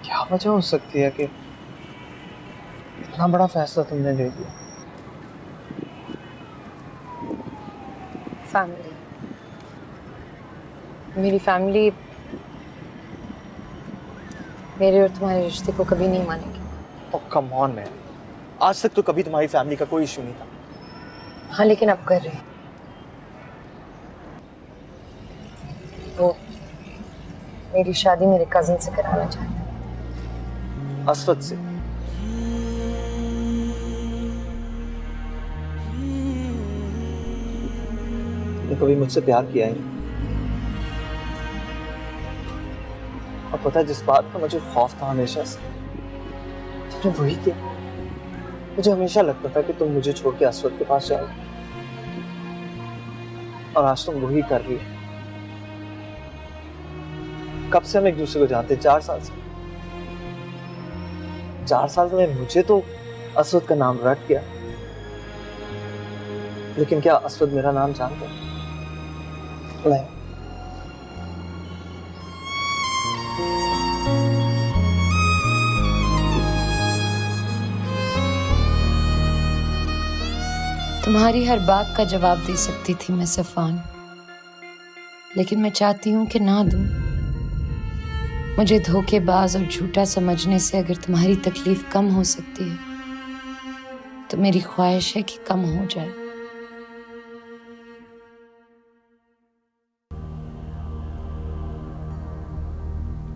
क्या वजह हो सकती है कि इतना बड़ा फैसला तुमने ले लिया? फैमिली, मेरी फैमिली मेरे और तुम्हारे रिश्ते को कभी नहीं मानेगी। ओह कम ऑन मैन, आज तक तो कभी तुम्हारी फैमिली का कोई इशू नहीं था। हाँ, लेकिन अब कर रही है। वो मेरी शादी मेरे कजिन से कराना चाहते हैं। असवद से? तुमने कभी मुझसे प्यार किया है? और पता है जिस बात का मुझे खौफ था हमेशा से, तुमने वही किया। मुझे हमेशा लगता था कि तुम मुझे छोड़ के असवद के पास जाओ, और आज तुम वही कर रही हो। कब से हम एक दूसरे को जानते हैं? 4 साल से। 4 साल में मुझे तो असवद का नाम रट गया, लेकिन क्या असवद मेरा नाम जानता है? नहीं। तुम्हारी हर बात का जवाब दे सकती थी मैं सफान, लेकिन मैं चाहती हूं कि ना दूं। मुझे धोखेबाज और झूठा समझने से अगर तुम्हारी तकलीफ कम हो सकती है तो मेरी ख्वाहिश है कि कम हो जाए।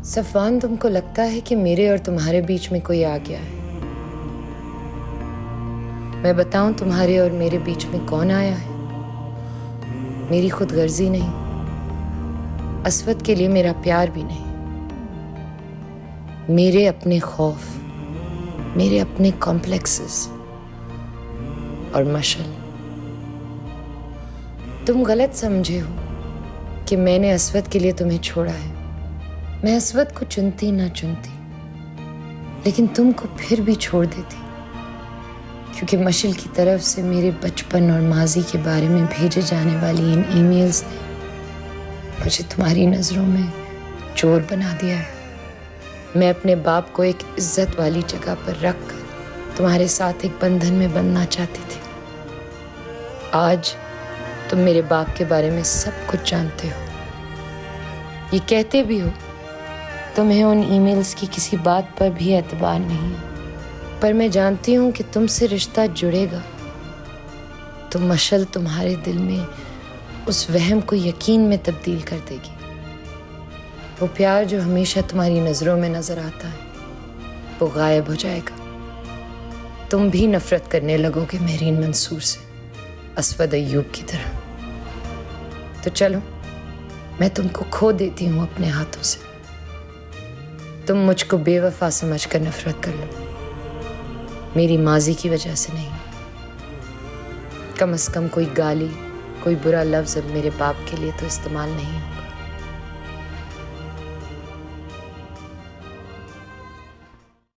सफान, तुमको लगता है कि मेरे और तुम्हारे बीच में कोई आ गया है? मैं बताऊं तुम्हारे और मेरे बीच में कौन आया है? मेरी खुदगर्जी नहीं, असवद के लिए मेरा प्यार भी नहीं, मेरे अपने खौफ, मेरे अपने कॉम्प्लेक्सेस और मशल। तुम गलत समझे हो कि मैंने असवद के लिए तुम्हें छोड़ा है। मैं असवद को चुनती ना चुनती, लेकिन तुमको फिर भी छोड़ देती, क्योंकि मशल की तरफ से मेरे बचपन और माजी के बारे में भेजे जाने वाली इन ईमेल्स ने मुझे तुम्हारी नज़रों में चोर बना दिया है। मैं अपने बाप को एक इज्जत वाली जगह पर रखकर तुम्हारे साथ एक बंधन में बंधना चाहती थी। आज तुम मेरे बाप के बारे में सब कुछ जानते हो, ये कहते भी हो। तुम्हें उन ईमेल्स की किसी बात पर भी एतबार नहीं है, पर मैं जानती हूँ कि तुमसे रिश्ता जुड़ेगा तो मशल तुम्हारे दिल में उस वहम को यकीन में तब्दील कर देगी। वो प्यार जो हमेशा तुम्हारी नज़रों में नजर आता है वो गायब हो जाएगा। तुम भी नफरत करने लगोगे मेहरीन मंसूर से, असवद अय्यूब की तरह। तो चलो, मैं तुमको खो देती हूँ अपने हाथों से। तुम मुझको बेवफा समझकर नफरत कर लो, मेरी माजी की वजह से नहीं। कम से कम कोई गाली, कोई बुरा लफ्ज़ अब मेरे बाप के लिए तो इस्तेमाल नहीं हो।